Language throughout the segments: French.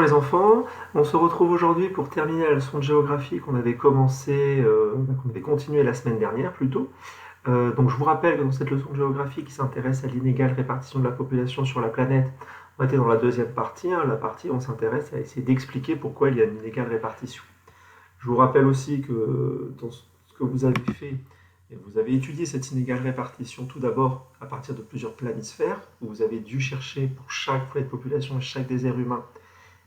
les enfants, on se retrouve aujourd'hui pour terminer la leçon de géographie qu'on avait qu'on avait continué la semaine dernière plutôt. Donc je vous rappelle que dans cette leçon de géographie qui s'intéresse à l'inégale répartition de la population sur la planète, on était dans la deuxième partie, la partie où on s'intéresse à essayer d'expliquer pourquoi il y a une inégale répartition. Je vous rappelle aussi que dans ce que vous avez fait, vous avez étudié cette inégale répartition tout d'abord à partir de plusieurs planisphères, où vous avez dû chercher pour chaque foyer de population et chaque désert humain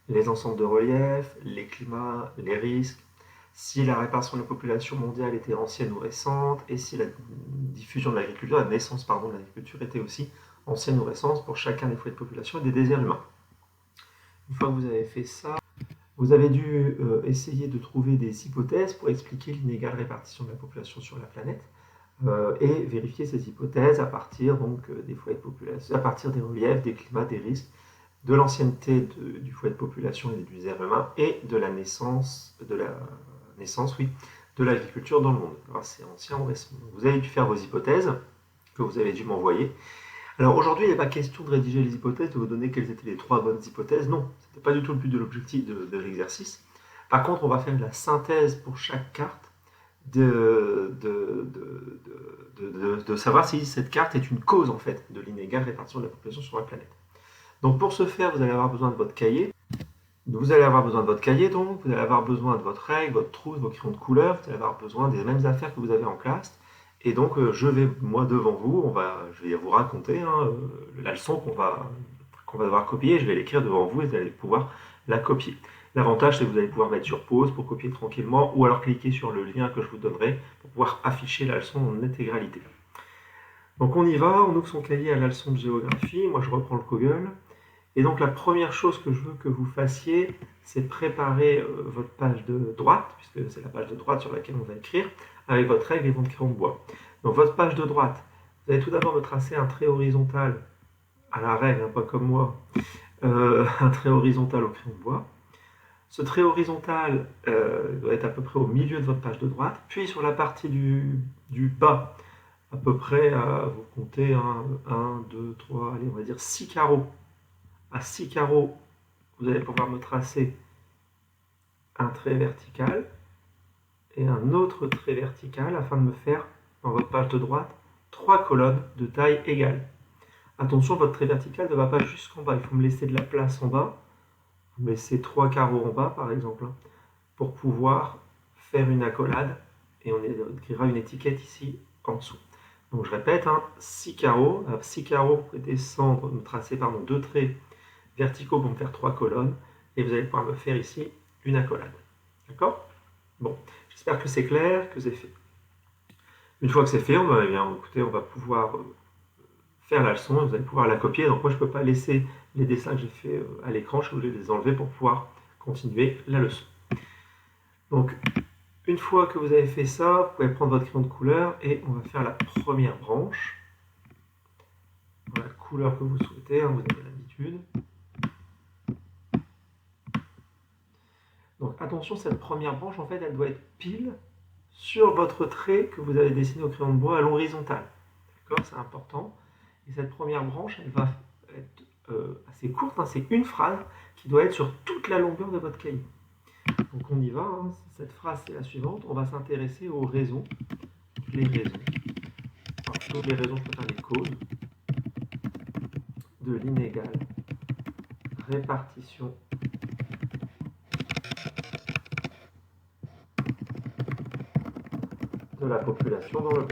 les ensembles de relief, les climats, les risques, si la répartition de la population mondiale était ancienne ou récente, et si la diffusion de l'agriculture, la naissance de l'agriculture était aussi ancienne ou récente pour chacun des foyers de population et des déserts humains. Une fois que vous avez fait ça, vous avez dû essayer de trouver des hypothèses pour expliquer l'inégale répartition de la population sur la planète et vérifier ces hypothèses à partir des foyers de population, à partir des reliefs, des climats, des risques, de l'ancienneté du foyer de population et du désert humain et de la naissance, de l'agriculture dans le monde. Alors, c'est ancien ou récent. Vous avez dû faire vos hypothèses que vous avez dû m'envoyer. Alors aujourd'hui, il n'est pas question de rédiger les hypothèses, de vous donner quelles étaient les 3 bonnes hypothèses. Non, ce n'était pas du tout le but de l'objectif de l'exercice. Par contre, on va faire de la synthèse pour chaque carte de savoir si cette carte est une cause en fait de l'inégale répartition de la population sur la planète. Donc pour ce faire, vous allez avoir besoin de votre cahier. Vous allez avoir besoin de votre cahier, donc vous allez avoir besoin de votre règle, votre trousse, vos crayons de couleur, vous allez avoir besoin des mêmes affaires que vous avez en classe. Et donc je vais, moi devant vous, je vais vous raconter la leçon qu'on va devoir copier, je vais l'écrire devant vous et vous allez pouvoir la copier. L'avantage, c'est que vous allez pouvoir mettre sur pause pour copier tranquillement ou alors cliquer sur le lien que je vous donnerai pour pouvoir afficher la leçon en intégralité. Donc on y va, on ouvre son cahier à la leçon de géographie, moi je reprends le Google. Et donc la première chose que je veux que vous fassiez, c'est préparer votre page de droite, puisque c'est la page de droite sur laquelle on va écrire, avec votre règle et votre crayon de bois. Donc votre page de droite, vous allez tout d'abord me tracer un trait horizontal à la règle, pas comme moi, un trait horizontal au crayon de bois. Ce trait horizontal doit être à peu près au milieu de votre page de droite, puis sur la partie du bas, à peu près, vous comptez 1, 2, 3, allez, on va dire 6 carreaux. À 6 carreaux, vous allez pouvoir me tracer un trait vertical et un autre trait vertical afin de me faire, dans votre page de droite, 3 colonnes de taille égale. Attention, votre trait vertical ne va pas jusqu'en bas, il faut me laisser de la place en bas. Vous me laissez 3 carreaux en bas, par exemple, pour pouvoir faire une accolade et on écrira une étiquette ici en dessous. Donc je répète, 6 carreaux. À 6 carreaux, vous pouvez descendre, me tracer 2 traits verticaux pour me faire 3 colonnes et vous allez pouvoir me faire ici une accolade. D'accord? Bon, j'espère que c'est clair, que c'est fait. Une fois que c'est fait, on va pouvoir faire la leçon et vous allez pouvoir la copier. Donc moi, je ne peux pas laisser les dessins que j'ai fait à l'écran, je suis obligé de les enlever pour pouvoir continuer la leçon. Donc, une fois que vous avez fait ça, vous pouvez prendre votre crayon de couleur et on va faire la première branche. Dans la couleur que vous souhaitez, vous avez l'habitude. Donc attention, cette première branche, en fait, elle doit être pile sur votre trait que vous avez dessiné au crayon de bois à l'horizontale. D'accord, c'est important. Et cette première branche, elle va être assez courte, c'est une phrase qui doit être sur toute la longueur de votre cahier. Donc on y va, cette phrase c'est la suivante, on va s'intéresser aux raisons, les raisons, toutes les raisons, je peux faire les causes, de l'inégale répartition de la population dans le monde.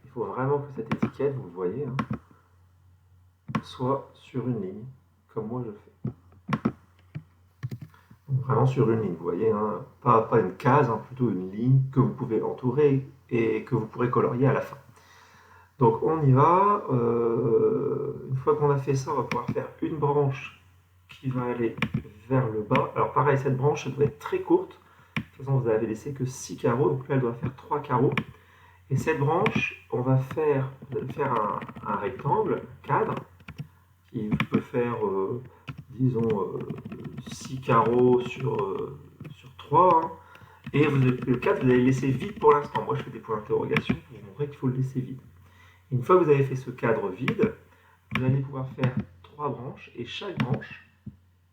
Il faut vraiment que cette étiquette, vous le voyez, soit sur une ligne, comme moi je fais. Donc vraiment sur une ligne, vous voyez, pas une case, plutôt une ligne que vous pouvez entourer et que vous pourrez colorier à la fin. Donc on y va, une fois qu'on a fait ça, on va pouvoir faire une branche qui va aller vers le bas. Alors pareil, cette branche doit être très courte, de toute façon vous n'avez laissé que 6 carreaux, donc là elle doit faire 3 carreaux. Et cette branche, vous allez faire un rectangle, un cadre, qui peut faire, disons, 6 carreaux sur 3. Et le cadre, vous allez le laisser vide pour l'instant. Moi, je fais des points d'interrogation pour vous montrer qu'il faut le laisser vide. Et une fois que vous avez fait ce cadre vide, vous allez pouvoir faire 3 branches et chaque branche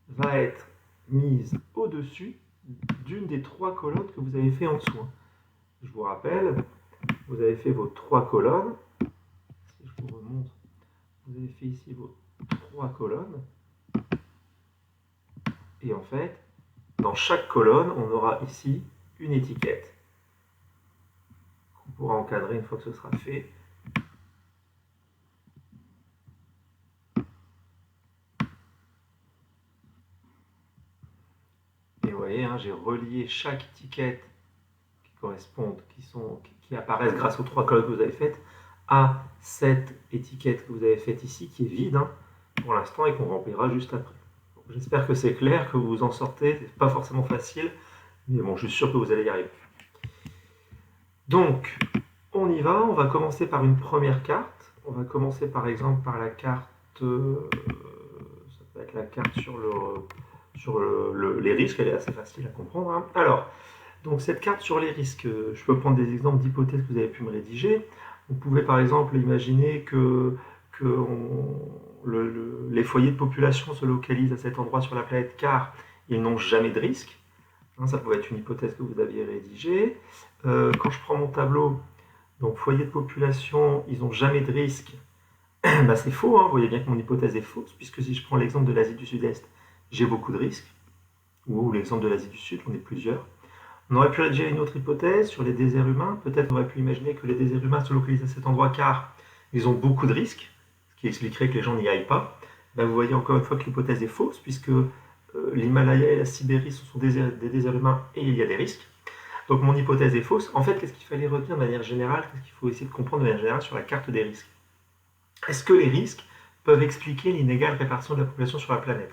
va être mise au-dessus d'une des 3 colonnes que vous avez fait en dessous. Je vous rappelle, vous avez fait vos 3 colonnes. Si je vous remonte, vous avez fait ici vos 3 colonnes. Et en fait, dans chaque colonne, on aura ici une étiquette qu'on pourra encadrer une fois que ce sera fait. Et vous voyez, j'ai relié chaque étiquette qui correspondent, qui apparaissent grâce aux 3 colonnes que vous avez faites, à cette étiquette que vous avez faite ici, qui est vide pour l'instant et qu'on remplira juste après. J'espère que c'est clair, que vous vous en sortez. C'est pas forcément facile, mais bon, je suis sûr que vous allez y arriver. Donc, on y va. On va commencer par une première carte. On va commencer par exemple par la carte, ça peut être la carte sur les risques. Elle est assez facile à comprendre. Alors, donc cette carte sur les risques, je peux prendre des exemples d'hypothèses que vous avez pu me rédiger. Vous pouvez par exemple imaginer que les foyers de population se localisent à cet endroit sur la planète car ils n'ont jamais de risque. Ça pourrait être une hypothèse que vous aviez rédigée. Quand je prends mon tableau, donc foyer de population, ils n'ont jamais de risque. C'est faux, vous voyez bien que mon hypothèse est fausse, puisque si je prends l'exemple de l'Asie du Sud-Est, j'ai beaucoup de risques. Ou l'exemple de l'Asie du Sud, j'en ai plusieurs. On aurait pu rédiger une autre hypothèse sur les déserts humains. Peut-être on aurait pu imaginer que les déserts humains se localisent à cet endroit car ils ont beaucoup de risques, ce qui expliquerait que les gens n'y aillent pas. Vous voyez encore une fois que l'hypothèse est fausse, puisque l'Himalaya et la Sibérie sont des déserts humains et il y a des risques. Donc mon hypothèse est fausse. En fait, qu'est-ce qu'il fallait retenir de manière générale? Qu'est-ce qu'il faut essayer de comprendre de manière générale sur la carte des risques? Est-ce que les risques peuvent expliquer l'inégale répartition de la population sur la planète?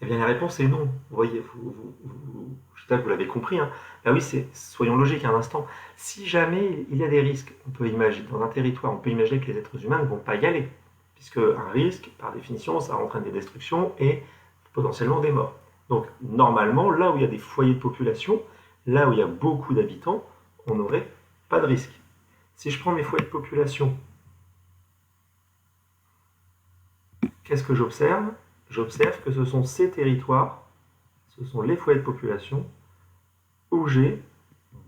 Eh bien, la réponse est non. Vous voyez, j'espère que vous l'avez compris. Oui, soyons logiques un instant. Si jamais il y a des risques, on peut imaginer, dans un territoire, on peut imaginer que les êtres humains ne vont pas y aller. Puisque un risque, par définition, ça entraîne des destructions et potentiellement des morts. Donc, normalement, là où il y a des foyers de population, là où il y a beaucoup d'habitants, on n'aurait pas de risque. Si je prends mes foyers de population, qu'est-ce que j'observe? J'observe que ce sont ces territoires, ce sont les foyers de population, où j'ai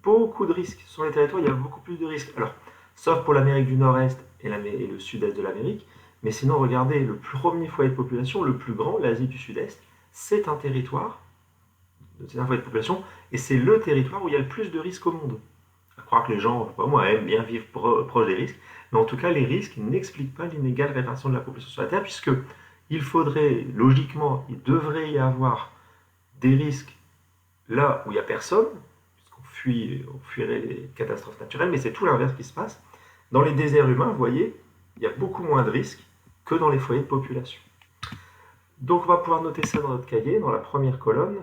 beaucoup de risques. Ce sont les territoires où il y a beaucoup plus de risques. Alors, sauf pour l'Amérique du Nord-Est et le Sud-Est de l'Amérique, mais sinon, regardez, le premier foyer de population, le plus grand, l'Asie du Sud-Est, c'est un territoire, c'est un foyer de population, et c'est le territoire où il y a le plus de risques au monde. À croire que les gens, aiment bien vivre proche des risques, mais en tout cas, les risques n'expliquent pas l'inégale répartition de la population sur la Terre, puisque il faudrait, logiquement, il devrait y avoir des risques là où il n'y a personne, puisqu'on fuirait les catastrophes naturelles, mais c'est tout l'inverse qui se passe. Dans les déserts humains, vous voyez, il y a beaucoup moins de risques que dans les foyers de population. Donc on va pouvoir noter ça dans notre cahier, dans la première colonne.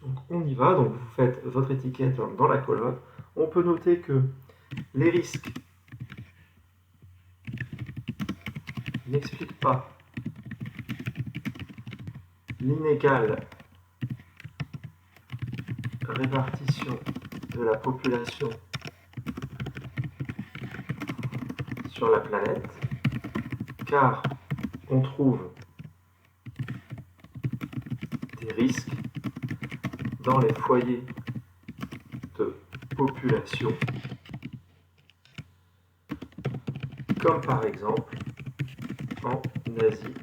Donc on y va, donc vous faites votre étiquette dans la colonne. On peut noter que les risques n'expliquent pas l'inégale répartition de la population sur la planète, car on trouve des risques dans les foyers de population, comme par exemple en Asie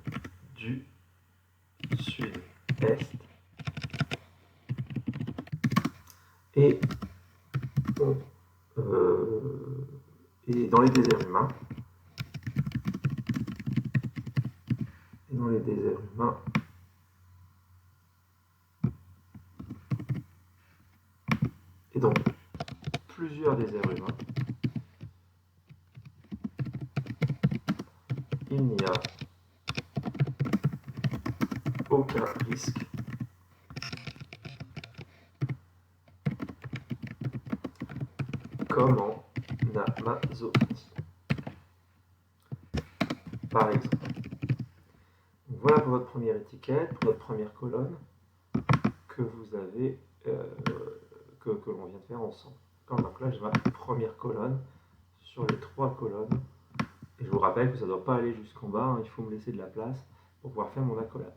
du Sud-Est et dans les déserts humains. Et dans les déserts humains, et donc plusieurs déserts humains, il n'y a aucun risque comme en Amazonie, par exemple. Donc voilà pour votre première étiquette, pour votre première colonne que vous avez, que l'on vient de faire ensemble. Donc là, j'ai ma première colonne sur les 3 colonnes, Et je vous rappelle que ça ne doit pas aller jusqu'en bas, hein, il faut me laisser de la place pour pouvoir faire mon accolade.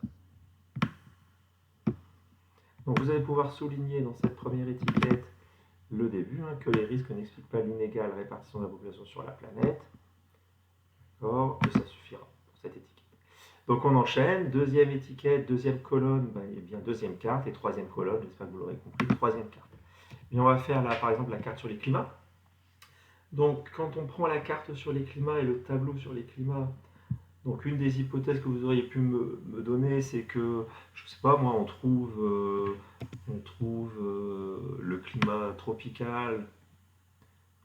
Donc vous allez pouvoir souligner dans cette première étiquette le début, hein, que les risques n'expliquent pas l'inégale répartition de la population sur la planète. D'accord, et ça suffira pour cette étiquette. Donc on enchaîne, deuxième étiquette, deuxième colonne, et bien deuxième carte, et troisième colonne, j'espère que vous l'aurez compris, troisième carte. Et on va faire là par exemple la carte sur les climats. Donc quand on prend la carte sur les climats et le tableau sur les climats, donc une des hypothèses que vous auriez pu me donner, c'est que, je ne sais pas moi, on trouve le climat tropical,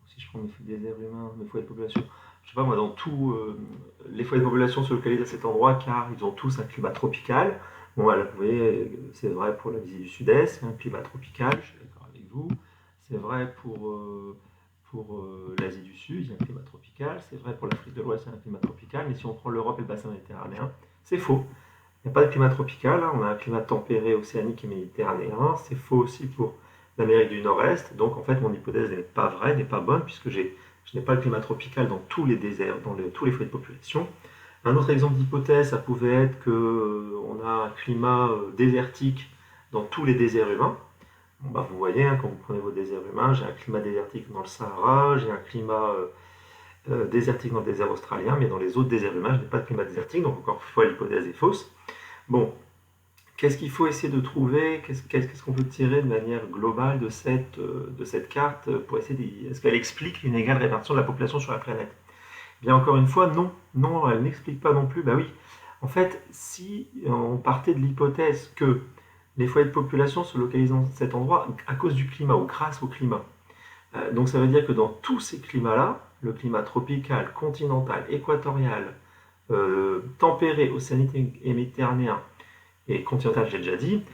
si je prends mes déserts humains, mes foyers de population, je ne sais pas moi, dans tous les foyers de population sont localisés à cet endroit car ils ont tous un climat tropical. Bon voilà, vous voyez, c'est vrai pour la visée du Sud-Est, c'est un climat tropical, je suis d'accord avec vous. C'est vrai pour l'Asie du Sud, il y a un climat tropical. C'est vrai pour l'Afrique de l'Ouest, il y a un climat tropical. Mais si on prend l'Europe et le bassin méditerranéen, c'est faux. Il n'y a pas de climat tropical, hein. On a un climat tempéré, océanique et méditerranéen. C'est faux aussi pour l'Amérique du Nord-Est. Donc en fait, mon hypothèse n'est pas vraie, n'est pas bonne, puisque je n'ai pas le climat tropical dans tous les déserts, dans tous les foyers de population. Un autre exemple d'hypothèse, ça pouvait être qu'on a un climat désertique dans tous les déserts humains. Bon, bah, vous voyez, hein, quand vous prenez vos déserts humains, j'ai un climat désertique dans le Sahara, j'ai un climat désertique dans le désert australien, mais dans les autres déserts humains, je n'ai pas de climat désertique, donc encore une fois, l'hypothèse est fausse. Bon, qu'est-ce qu'il faut essayer de trouver? Qu'est-ce qu'on peut tirer de manière globale de cette carte pour essayer est-ce qu'elle explique l'inégale répartition de la population sur la planète? Bien encore une fois, non. Non, elle n'explique pas non plus. Bah oui, en fait, si on partait de l'hypothèse que les foyers de population se localisent dans cet endroit à cause du climat ou grâce au climat, donc ça veut dire que dans tous ces climats-là, le climat tropical, continental, équatorial, tempéré, océanique et méditerranéen, et continental, j'ai déjà dit,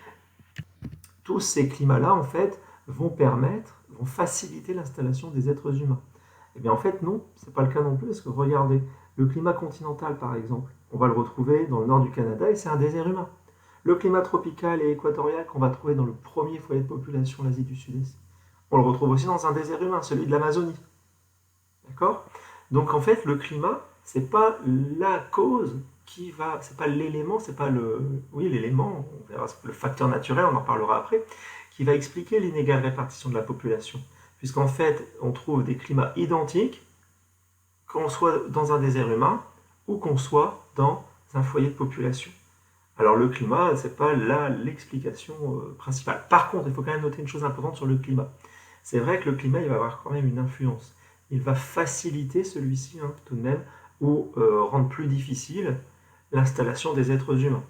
tous ces climats-là, en fait, vont faciliter l'installation des êtres humains. Eh bien, en fait, non, c'est pas le cas non plus, parce que regardez, le climat continental, par exemple, on va le retrouver dans le nord du Canada, et c'est un désert humain. Le climat tropical et équatorial qu'on va trouver dans le premier foyer de population, l'Asie du Sud-Est, on le retrouve aussi dans un désert humain, celui de l'Amazonie. D'accord? Donc, en fait, le climat, c'est pas la cause c'est pas l'élément, c'est pas l'élément, on verra le facteur naturel, on en parlera après, qui va expliquer l'inégale répartition de la population. Puisqu'en fait, on trouve des climats identiques, qu'on soit dans un désert humain ou qu'on soit dans un foyer de population. Alors le climat, c'est pas là l'explication principale. Par contre, il faut quand même noter une chose importante sur le climat. C'est vrai que le climat, il va avoir quand même une influence. Il va faciliter celui-ci, hein, tout de même, ou rendre plus difficile l'installation des êtres humains.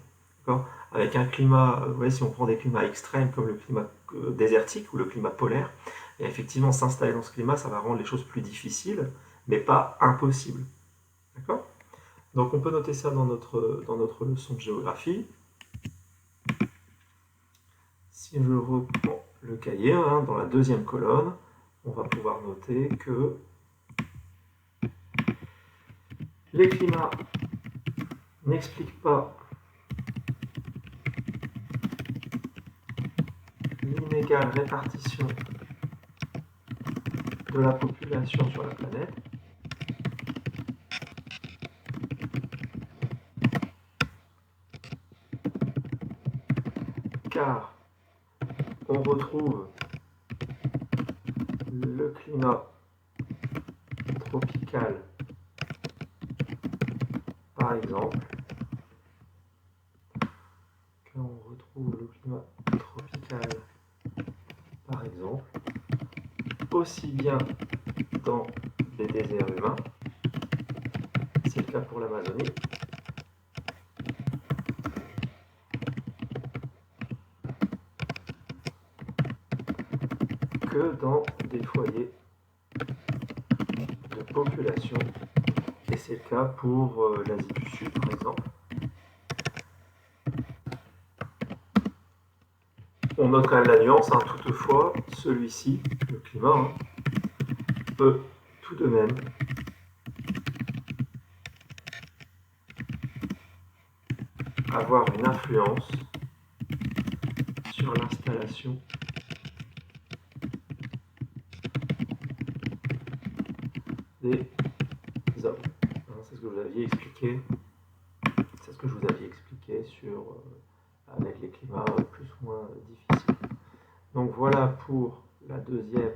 Avec un climat, vous voyez, si on prend des climats extrêmes comme le climat désertique ou le climat polaire, et effectivement s'installer dans ce climat, ça va rendre les choses plus difficiles, mais pas impossibles. D'accord? Donc on peut noter ça dans notre leçon de géographie. Si je reprends le cahier, hein, dans la deuxième colonne, on va pouvoir noter que les climats n'expliquent pas l'inégale répartition de la population sur la planète, car on retrouve le climat tropical, par exemple, quand on retrouve le climat tropical, par exemple, aussi bien dans les déserts humains, c'est le cas pour l'Amazonie, que dans des foyers de population, et c'est le cas pour l'Asie du Sud, par exemple. On note quand même la nuance, hein, toutefois, celui-ci, le climat, hein, peut tout de même avoir une influence sur l'installation des hommes. C'est ce ce que vous aviez expliqué. C'est ce que je vous aviez expliqué avec les climats plus ou moins difficiles. Donc voilà pour la deuxième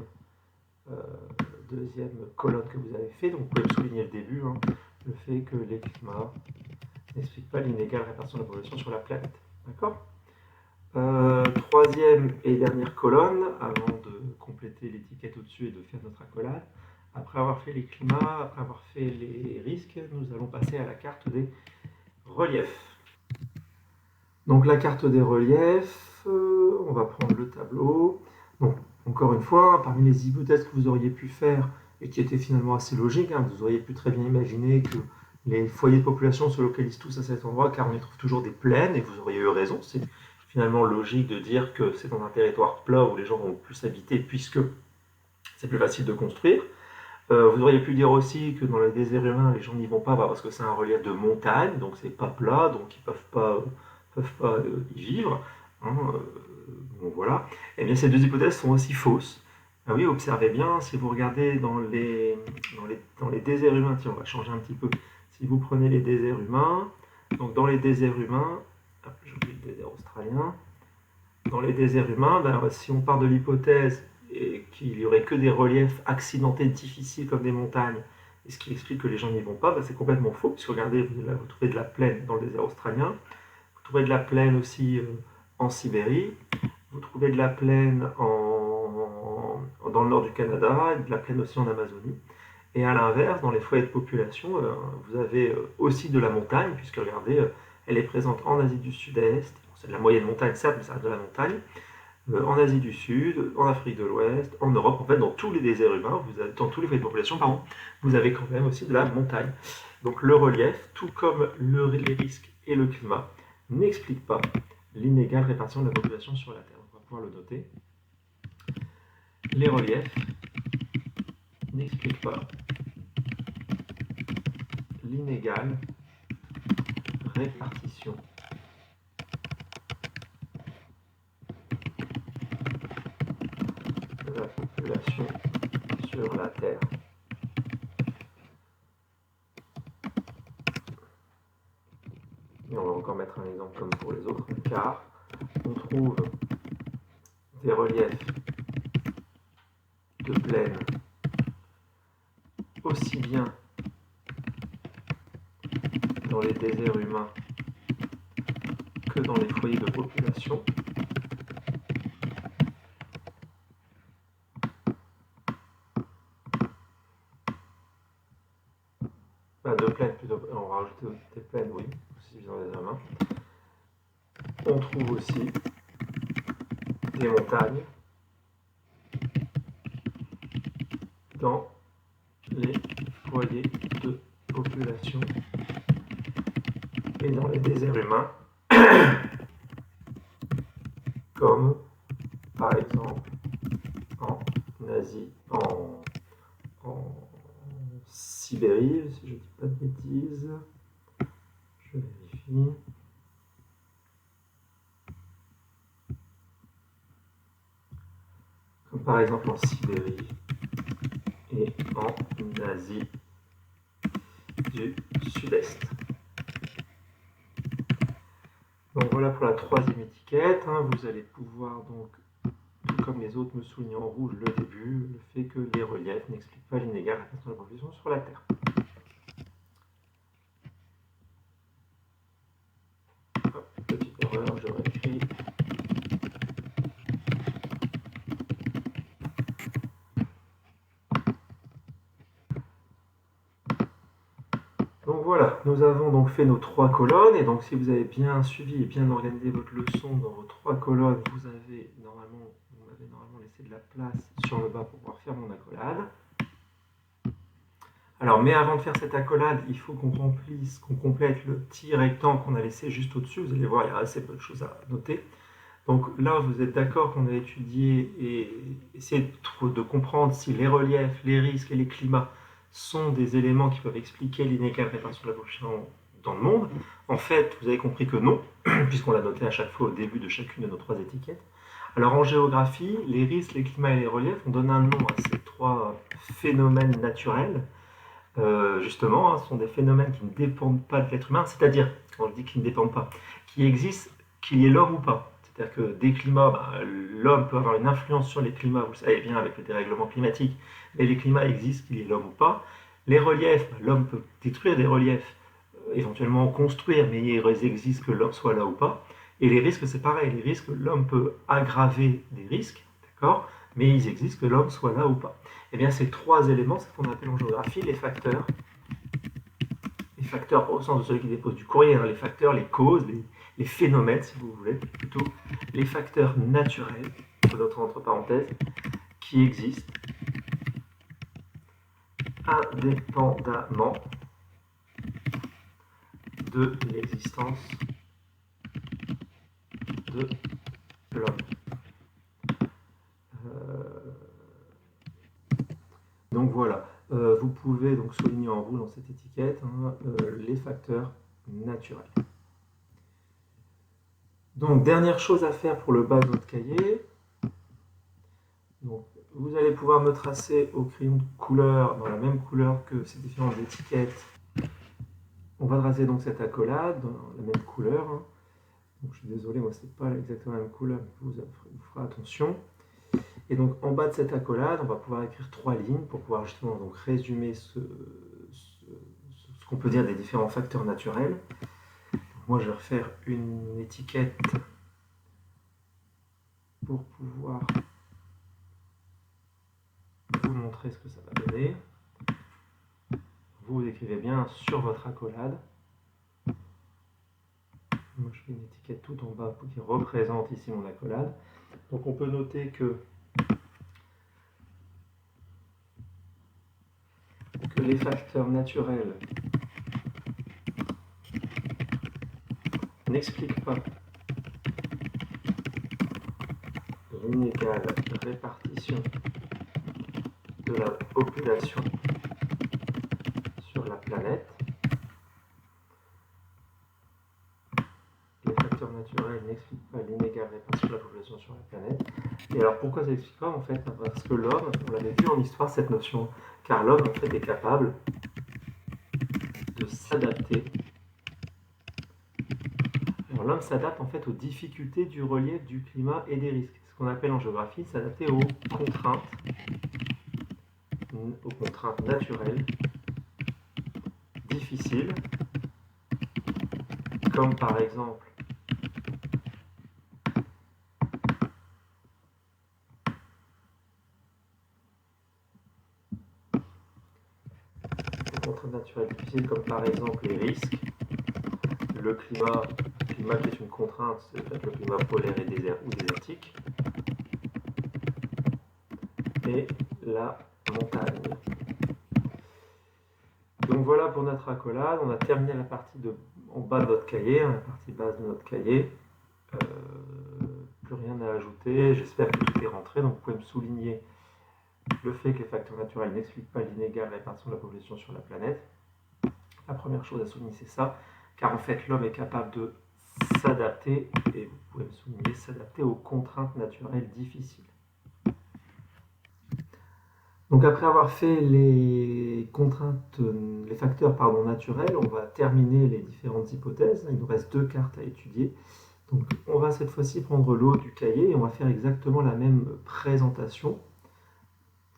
colonne que vous avez fait. Donc vous pouvez le souligner le début, hein, le fait que les climats n'expliquent pas l'inégale répartition de la population sur la planète. D'accord ? Troisième et dernière colonne, avant de compléter l'étiquette au-dessus et de faire notre accolade. Après avoir fait les climats, après avoir fait les risques, nous allons passer à la carte des reliefs. Donc la carte des reliefs, on va prendre le tableau. Donc encore une fois, parmi les hypothèses que vous auriez pu faire, et qui étaient finalement assez logiques, hein, vous auriez pu très bien imaginer que les foyers de population se localisent tous à cet endroit car on y trouve toujours des plaines, et vous auriez eu raison. C'est finalement logique de dire que c'est dans un territoire plat où les gens vont plus habiter puisque c'est plus facile de construire. Vous auriez pu dire aussi que dans les déserts humains, les gens n'y vont pas parce que c'est un relief de montagne, donc c'est pas plat, donc ils peuvent pas y vivre. Hein, donc voilà. Et bien ces deux hypothèses sont aussi fausses. Ah oui, observez bien, si vous regardez dans les déserts humains, tiens, on va changer un petit peu. Si vous prenez les déserts humains, donc dans les déserts humains, j'ai oublié le désert australien, dans les déserts humains, ben, si on part de l'hypothèse et qu'il n'y aurait que des reliefs accidentés difficiles comme des montagnes, et ce qui explique que les gens n'y vont pas, ben c'est complètement faux, puisque regardez, vous trouvez de la plaine dans le désert australien, vous trouvez de la plaine aussi en Sibérie, vous trouvez de la plaine dans le nord du Canada, et de la plaine aussi en Amazonie. Et à l'inverse, dans les foyers de population, vous avez aussi de la montagne, puisque regardez, elle est présente en Asie du Sud-Est, c'est de la moyenne montagne certes, mais ça reste de la montagne, en Asie du Sud, en Afrique de l'Ouest, en Europe, en fait dans tous les déserts humains, dans tous les foyers de population, pardon, vous avez quand même aussi de la montagne. Donc le relief, tout comme les risques et le climat, n'explique pas l'inégale répartition de la population sur la Terre. On va pouvoir le noter. Les reliefs n'expliquent pas l'inégale répartition de la population sur la Terre. Et on va encore mettre un exemple comme pour les autres, car on trouve des reliefs de plaine aussi bien dans les déserts humains que dans les foyers de population. De plaines plutôt, on va rajouter des plaines, oui, aussi bien dans les déserts humains. On trouve aussi des montagnes dans les foyers de population et dans les déserts humains, comme par exemple en Asie, en Sibérie, si je ne dis pas de bêtises, je vérifie. Comme par exemple en Sibérie et en Asie du Sud-Est. Donc voilà pour la troisième étiquette. Vous allez pouvoir donc, tout comme les autres, me souligner en rouge le début, le fait que les reliefs n'expliquent pas l'inégale répartition de la population sur la Terre. Hop, petite erreur, je réécris. Donc voilà, nous avons donc fait nos trois colonnes, et donc si vous avez bien suivi et bien organisé votre leçon dans vos trois colonnes, vous m'avez normalement laissé de la place sur le bas pour pouvoir faire mon accolade. Alors, mais avant de faire cette accolade, il faut qu'on complète le petit rectangle qu'on a laissé juste au-dessus. Vous allez voir, il y a assez peu de choses à noter. Donc là, vous êtes d'accord qu'on a étudié et essayé de comprendre si les reliefs, les risques et les climats sont des éléments qui peuvent expliquer l'inégale répartition de la population dans le monde. En fait, vous avez compris que non, puisqu'on l'a noté à chaque fois au début de chacune de nos trois étiquettes. Alors en géographie, les risques, les climats et les reliefs, on donne un nom à ces trois phénomènes naturels. Justement, ce sont des phénomènes qui ne dépendent pas de l'être humain, c'est-à-dire, quand je dis qu'ils ne dépendent pas, qui existent, qu'il y ait l'homme ou pas. C'est-à-dire que des climats, l'homme peut avoir une influence sur les climats, vous le savez bien, avec le dérèglement climatique, mais les climats existent, qu'il y ait l'homme ou pas. Les reliefs, l'homme peut détruire des reliefs, éventuellement construire, mais ils existent que l'homme soit là ou pas. Et les risques, c'est pareil, les risques, l'homme peut aggraver des risques, d'accord, mais ils existent que l'homme soit là ou pas. Eh bien, ces trois éléments, c'est ce qu'on appelle en géographie les facteurs au sens de celui qui dépose du courrier, hein, les facteurs, les causes, les phénomènes, si vous voulez, plutôt les facteurs naturels, entre parenthèses, qui existent indépendamment de l'existence de l'homme. Donc voilà, vous pouvez donc souligner en rouge dans cette étiquette les facteurs naturels. Donc dernière chose à faire pour le bas de votre cahier, donc, vous allez pouvoir me tracer au crayon de couleur, dans la même couleur que ces différentes étiquettes. On va tracer donc cette accolade dans la même couleur. Donc, je suis désolé, moi c'est pas exactement la même couleur, mais vous ferez attention. Et donc en bas de cette accolade, on va pouvoir écrire 3 lignes pour pouvoir justement donc résumer ce qu'on peut dire des différents facteurs naturels. Moi je vais refaire une étiquette pour pouvoir vous montrer ce que ça va donner. Vous écrivez bien sur votre accolade. Moi je fais une étiquette tout en bas qui représente ici mon accolade. Donc on peut noter que les facteurs naturels n'expliquent pas l'inégale répartition de la population sur la planète. Les facteurs naturels n'expliquent pas l'inégale répartition de la population sur la planète. Et alors pourquoi ça n'explique pas en fait? Parce que l'homme, on l'avait vu en histoire cette notion, car l'homme en fait est capable de s'adapter. Alors l'homme s'adapte en fait aux difficultés du relief, du climat et des risques. Ce qu'on appelle en géographie s'adapter aux contraintes naturelles difficiles, comme par exemple les contraintes naturelles difficiles, comme par exemple les risques, le climat qui est une contrainte, c'est peut-être le climat polaire et ou désertique, et la montagne. Donc voilà pour notre accolade, on a terminé la partie en bas de notre cahier, la partie basse de notre cahier. Plus rien à ajouter, j'espère que tout est rentré, donc vous pouvez me souligner le fait que les facteurs naturels n'expliquent pas l'inégale répartition de la population sur la planète. La première chose à souligner, c'est ça, car en fait l'homme est capable de s'adapter, et vous pouvez me souligner, s'adapter aux contraintes naturelles difficiles. Donc après avoir fait les facteurs naturels, on va terminer les différentes hypothèses. Il nous reste 2 cartes à étudier. Donc on va cette fois-ci prendre le haut du cahier et on va faire exactement la même présentation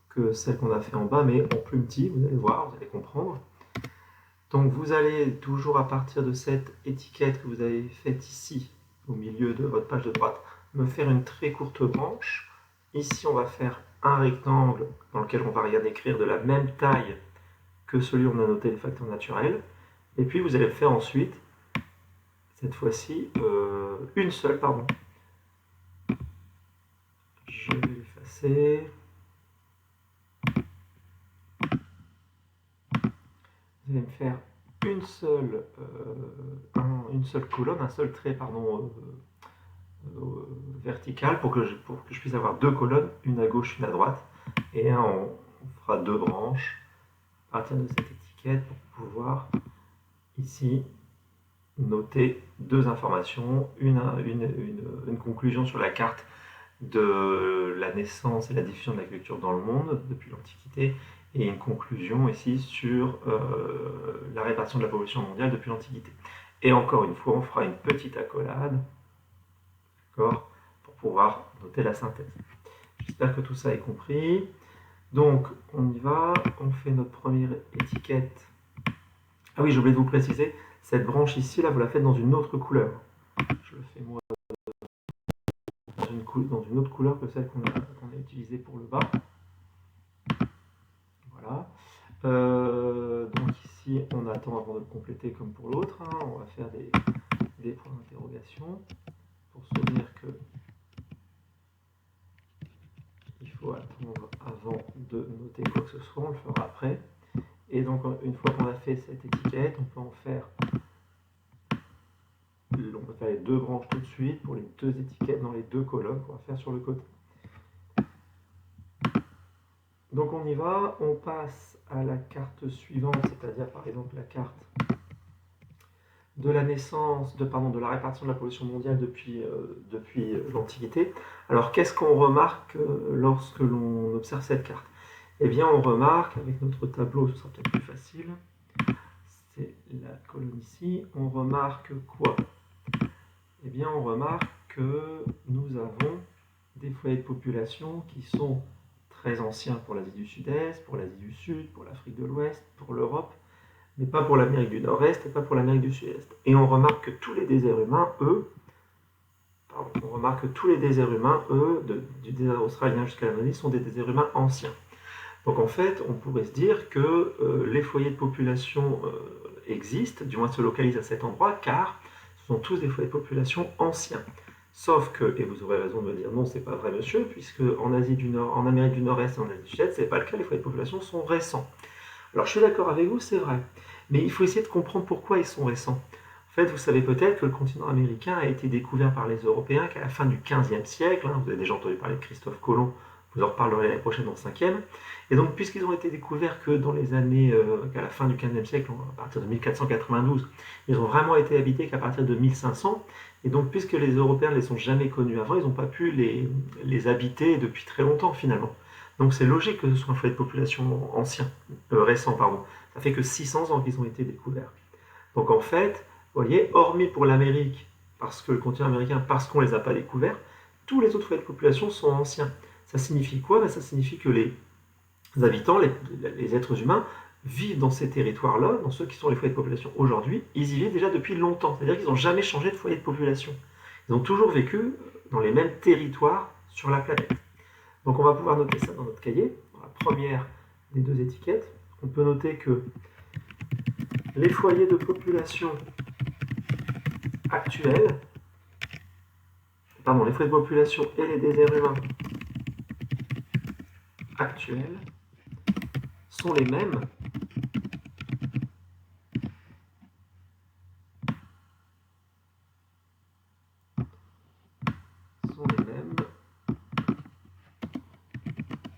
que celle qu'on a fait en bas, mais en plus petit, vous allez voir, vous allez comprendre. Donc vous allez toujours à partir de cette étiquette que vous avez faite ici, au milieu de votre page de droite, me faire une très courte branche. Ici on va faire un rectangle dans lequel on va rien écrire de la même taille que celui où on a noté les facteurs naturels. Et puis vous allez faire ensuite, cette fois-ci, une seule, pardon. Je vais l'effacer. Vous allez me faire une seule colonne, un seul trait, pardon, vertical pour que je puisse avoir 2 colonnes, une à gauche, une à droite. Et on fera 2 branches à partir de cette étiquette pour pouvoir ici noter 2 informations, une conclusion sur la carte de la naissance et la diffusion de la culture dans le monde depuis l'Antiquité, et une conclusion ici sur la répartition de la population mondiale depuis l'Antiquité. Et encore une fois, on fera une petite accolade, d'accord, pour pouvoir noter la synthèse. J'espère que tout ça est compris. Donc, on y va, on fait notre première étiquette. Ah oui, j'ai oublié de vous préciser, cette branche ici, là, vous la faites dans une autre couleur. Je le fais moi dans une autre couleur que celle qu'on a utilisée pour le bas. Voilà. Donc ici, on attend avant de le compléter comme pour l'autre. Hein. On va faire des points d'interrogation pour se dire que il faut attendre avant de noter quoi que ce soit. On le fera après. Et donc, une fois qu'on a fait cette étiquette, on peut en faire. On peut faire les deux branches tout de suite pour les deux étiquettes dans les deux colonnes qu'on va faire sur le côté. Donc on y va, on passe à la carte suivante, c'est-à-dire par exemple la carte de la naissance, de la répartition de la population mondiale depuis l'Antiquité. Alors qu'est-ce qu'on remarque lorsque l'on observe cette carte? Eh bien on remarque, avec notre tableau, ce sera peut-être plus facile, c'est la colonne ici, on remarque quoi? Eh bien on remarque que nous avons des foyers de population qui sont très anciens pour l'Asie du Sud-Est, pour l'Asie du Sud, pour l'Afrique de l'Ouest, pour l'Europe, mais pas pour l'Amérique du Nord-Est et pas pour l'Amérique du Sud-Est. Et on remarque que tous les déserts humains, du désert australien jusqu'à l'Amazonie, sont des déserts humains anciens. Donc en fait, on pourrait se dire que les foyers de population existent, du moins se localisent à cet endroit, car ce sont tous des foyers de population anciens. Sauf que, et vous aurez raison de me dire non, c'est pas vrai monsieur, puisque en Asie du Nord, en Amérique du Nord-Est et en Asie du Sud-Est, c'est pas le cas, les foyers de population sont récents. Alors je suis d'accord avec vous, c'est vrai, mais il faut essayer de comprendre pourquoi ils sont récents. En fait, vous savez peut-être que le continent américain a été découvert par les Européens qu'à la fin du XVe siècle, hein, vous avez déjà entendu parler de Christophe Colomb, vous en reparlerez l'année prochaine dans le 5e, et donc puisqu'ils ont été découverts que dans les années, qu'à la fin du XVe siècle, à partir de 1492, ils ont vraiment été habités qu'à partir de 1500, et donc puisque les Européens ne les ont jamais connus avant, ils n'ont pas pu les habiter depuis très longtemps finalement. Donc c'est logique que ce soit un foyer de population récent, pardon. Ça fait que 600 ans qu'ils ont été découverts. Donc en fait, vous voyez, hormis pour l'Amérique, parce que le continent américain, parce qu'on ne les a pas découverts, tous les autres foyers de population sont anciens. Ça signifie quoi? Ben, ça signifie que les habitants, les êtres humains, vivent dans ces territoires-là, dans ceux qui sont les foyers de population aujourd'hui, ils y vivent déjà depuis longtemps. C'est-à-dire qu'ils n'ont jamais changé de foyer de population. Ils ont toujours vécu dans les mêmes territoires sur la planète. Donc on va pouvoir noter ça dans notre cahier, dans la première des deux étiquettes. On peut noter que les foyers de population actuels, les foyers de population et les déserts humains actuels sont les mêmes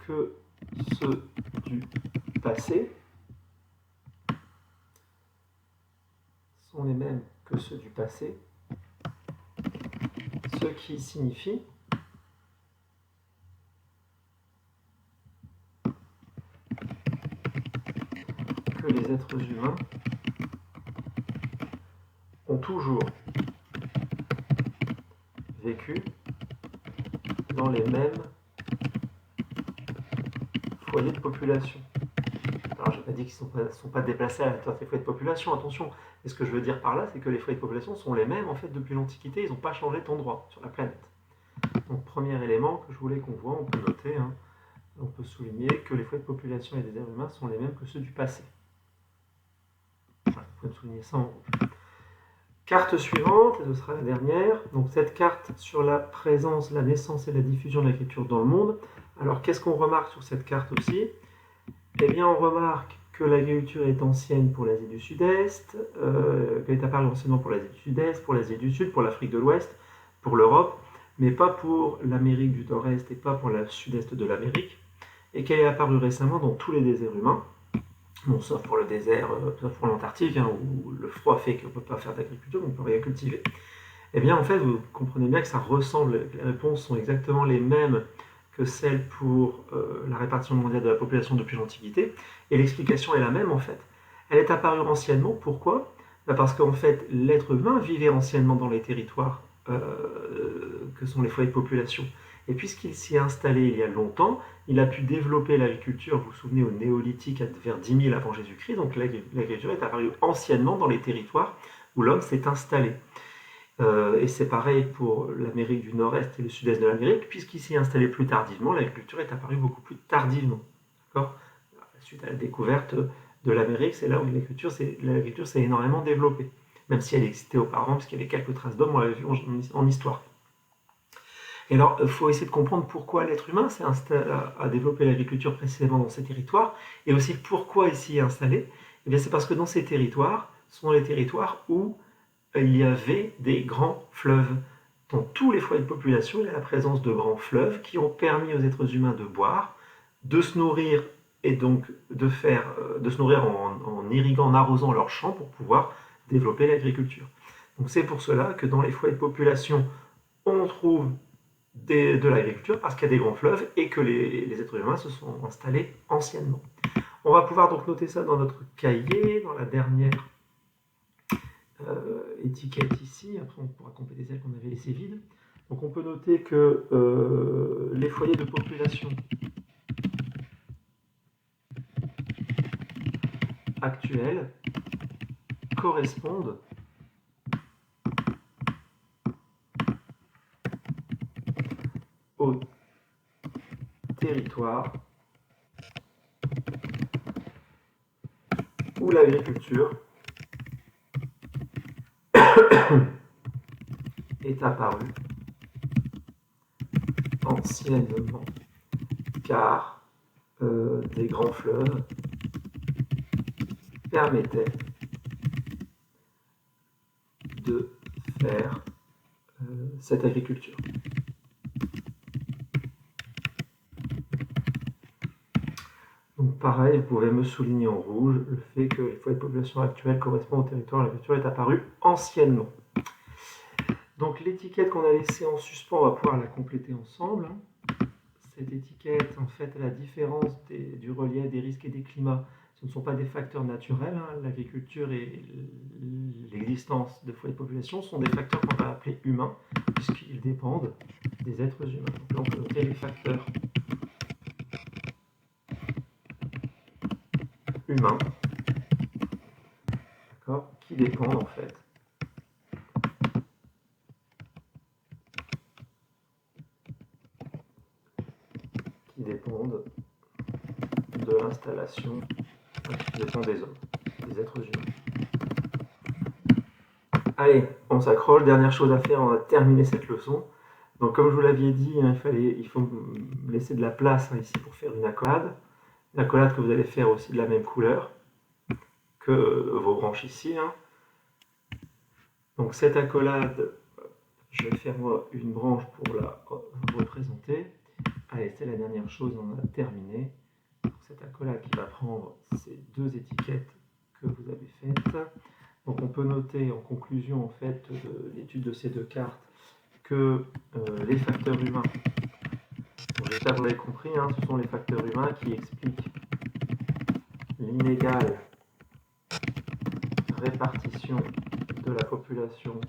que ceux du passé, ce qui signifie que les êtres humains ont toujours vécu dans les mêmes foyers de population. Alors, je n'ai pas dit qu'ils ne sont pas déplacés à l'intérieur des foyers de population, attention. Et ce que je veux dire par là, c'est que les foyers de population sont les mêmes en fait depuis l'Antiquité, ils n'ont pas changé d'endroit sur la planète. Donc, premier élément que je voulais qu'on voit, on peut noter, hein, on peut souligner que les foyers de population et les déserts humains sont les mêmes que ceux du passé. Voilà, vous pouvez souligner ça en rouge. Carte suivante, et ce sera la dernière. Donc cette carte sur la présence, la naissance et la diffusion de l'écriture dans le monde. Alors qu'est-ce qu'on remarque sur cette carte aussi? Eh bien on remarque que l'agriculture est ancienne pour l'Asie du Sud-Est, qu'elle est apparue anciennement pour l'Asie du Sud-Est, pour l'Asie du Sud, pour l'Afrique de l'Ouest, pour l'Europe, mais pas pour l'Amérique du Nord-Est et pas pour le Sud-Est de l'Amérique, et qu'elle est apparue récemment dans tous les déserts humains. Bon, sauf pour le désert, sauf pour l'Antarctique, hein, où le froid fait qu'on ne peut pas faire d'agriculture, on ne peut rien cultiver. Eh bien, en fait, vous comprenez bien que ça ressemble, les réponses sont exactement les mêmes que celle pour la répartition mondiale de la population depuis l'Antiquité, et l'explication est la même en fait. Elle est apparue anciennement, pourquoi? Parce qu'en fait, l'être humain vivait anciennement dans les territoires que sont les foyers de population. Et puisqu'il s'y est installé il y a longtemps, il a pu développer l'agriculture, vous vous souvenez, au néolithique vers 10 000 avant Jésus-Christ, donc l'agriculture est apparue anciennement dans les territoires où l'homme s'est installé. Et c'est pareil pour l'Amérique du Nord-Est et le Sud-Est de l'Amérique, puisqu'il s'y est installé plus tardivement, l'agriculture est apparue beaucoup plus tardivement. D'accord ? Suite à la découverte de l'Amérique, c'est là où l'agriculture s'est énormément développée, même si elle existait auparavant, parce qu'il y avait quelques traces d'hommes, on l'avait vu en histoire. Et alors, il faut essayer de comprendre pourquoi l'être humain a développé l'agriculture précisément dans ces territoires, et aussi pourquoi il s'y est installé. Eh bien, c'est parce que dans ces territoires, ce sont les territoires où il y avait des grands fleuves. Dans tous les foyers de population, il y a la présence de grands fleuves qui ont permis aux êtres humains de boire, de se nourrir, et donc de se nourrir en irriguant, en arrosant leurs champs pour pouvoir développer l'agriculture. Donc c'est pour cela que dans les foyers de population, on trouve de l'agriculture parce qu'il y a des grands fleuves et que les êtres humains se sont installés anciennement. On va pouvoir donc noter ça dans notre cahier, dans la dernière étiquette ici. Après, on pourra compléter celle qu'on avait laissée vide. Donc, on peut noter que les foyers de population actuels correspondent au territoire où l'agriculture est apparue anciennement, car des grands fleuves permettaient de faire cette agriculture. Donc pareil, vous pouvez me souligner en rouge le fait que les foyers de population actuels correspondent au territoire où l'agriculture est apparue anciennement. Donc l'étiquette qu'on a laissée en suspens, on va pouvoir la compléter ensemble. Cette étiquette, en fait, à la différence du relief, des risques et des climats, ce ne sont pas des facteurs naturels. L'agriculture et l'existence de foyers de population sont des facteurs qu'on va appeler humains, puisqu'ils dépendent des êtres humains. Donc là, on peut noter les facteurs humains, d'accord, qui dépendent en fait de l'installation, qui dépendent des hommes, des êtres humains. Allez, on s'accroche, dernière chose à faire, on va terminer cette leçon. Donc comme je vous l'aviez dit, il faut laisser de la place ici pour faire une accolade. Une accolade que vous allez faire aussi de la même couleur que vos branches ici. Donc cette accolade, je vais faire moi une branche pour la représenter. Allez, c'est la dernière chose, on a terminé. Cette accolade qui va prendre ces deux étiquettes que vous avez faites. Donc on peut noter en conclusion en fait de l'étude de ces deux cartes que les facteurs humains, j'espère que vous l'avez compris, ce sont les facteurs humains qui expliquent l'inégale répartition de la population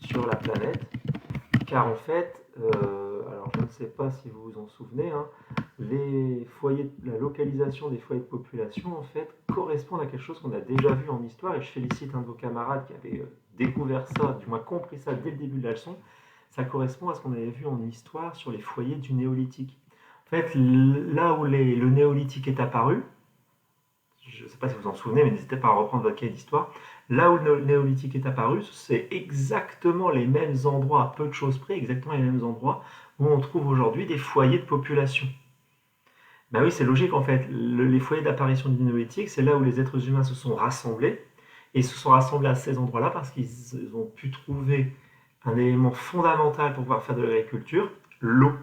sur la planète, car en fait, alors je ne sais pas si vous vous en souvenez, la localisation des foyers de population en fait correspond à quelque chose qu'on a déjà vu en histoire, et je félicite un de vos camarades qui avait découvert ça, du moins compris ça dès le début de la leçon. Ça correspond à ce qu'on avait vu en histoire sur les foyers du néolithique. En fait, là où le néolithique est apparu, je ne sais pas si vous vous en souvenez, mais n'hésitez pas à reprendre votre cahier d'histoire. Là où le néolithique est apparu, c'est exactement les mêmes endroits, à peu de choses près, exactement les mêmes endroits où on trouve aujourd'hui des foyers de population. Ben oui, c'est logique en fait. Les foyers d'apparition du néolithique, c'est là où les êtres humains se sont rassemblés. Et ils se sont rassemblés à ces endroits-là parce qu'ils ont pu trouver un élément fondamental pour pouvoir faire de l'agriculture, l'eau,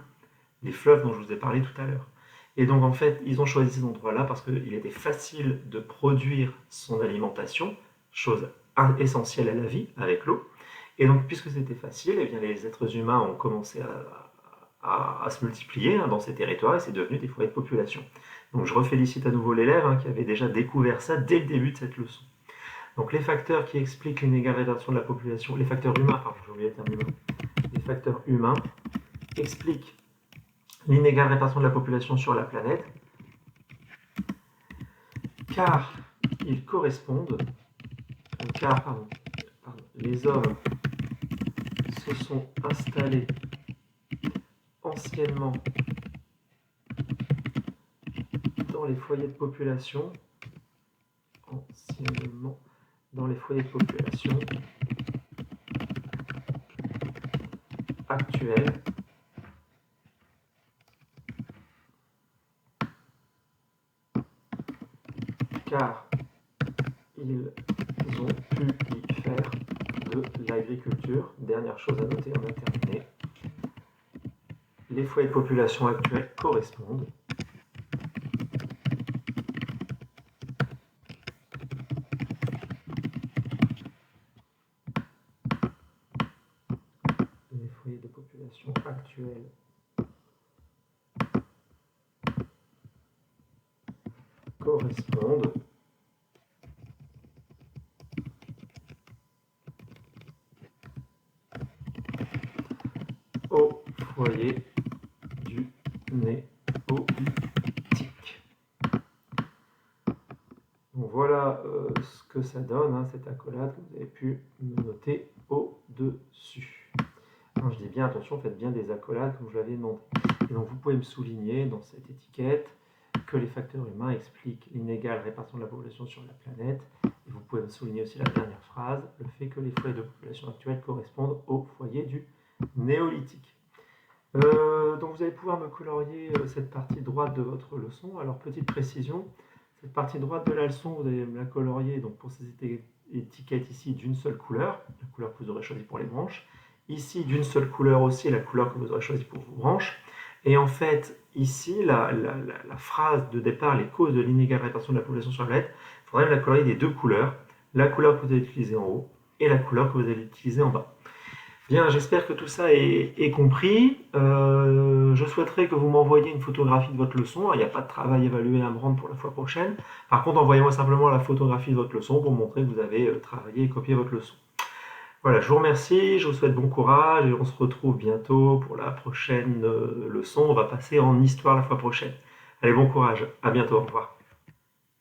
les fleuves dont je vous ai parlé tout à l'heure. Et donc en fait, ils ont choisi ces endroits-là parce qu'il était facile de produire son alimentation, chose essentielle à la vie avec l'eau. Et donc, puisque c'était facile, eh bien, les êtres humains ont commencé à se multiplier dans ces territoires et c'est devenu des foyers de population. Donc, je refélicite à nouveau l'élève qui avait déjà découvert ça dès le début de cette leçon. Donc, les facteurs qui expliquent l'inégale répartition de la population, les facteurs humains, pardon, j'ai oublié le terme humain, les facteurs humains expliquent l'inégale répartition de la population sur la planète, car ils correspondent, les hommes se sont installés anciennement dans les foyers de population, actuels, car ils ont pu y faire de l'agriculture. Dernière chose à noter, on a terminé. Les foyers de population actuels correspondent au foyer du néolithique. Donc voilà ce que ça donne, cette accolade que vous avez pu noter au-dessus. Je dis bien, attention, faites bien des accolades comme je l'avais demandé. Et donc vous pouvez me souligner dans cette étiquette que les facteurs humains expliquent l'inégale répartition de la population sur la planète. Et vous pouvez me souligner aussi la dernière phrase, le fait que les foyers de population actuels correspondent au foyer du néolithique. Donc vous allez pouvoir me colorier cette partie droite de votre leçon. Alors petite précision, cette partie droite de la leçon, vous allez me la colorier donc pour ces étiquettes ici d'une seule couleur, la couleur que vous aurez choisie pour les branches. Ici d'une seule couleur aussi, la couleur que vous aurez choisie pour vos branches. Et en fait, ici, la phrase de départ, les causes de l'inégale répartition de la population sur la planète, il faudrait la colorier des deux couleurs, la couleur que vous allez utiliser en haut et la couleur que vous allez utiliser en bas. Bien, j'espère que tout ça est compris. Je souhaiterais que vous m'envoyiez une photographie de votre leçon. Il n'y a pas de travail évalué à me rendre pour la fois prochaine. Par contre, envoyez-moi simplement la photographie de votre leçon pour montrer que vous avez travaillé et copié votre leçon. Voilà, je vous remercie, je vous souhaite bon courage et on se retrouve bientôt pour la prochaine leçon. On va passer en histoire la fois prochaine. Allez, bon courage, à bientôt, au revoir.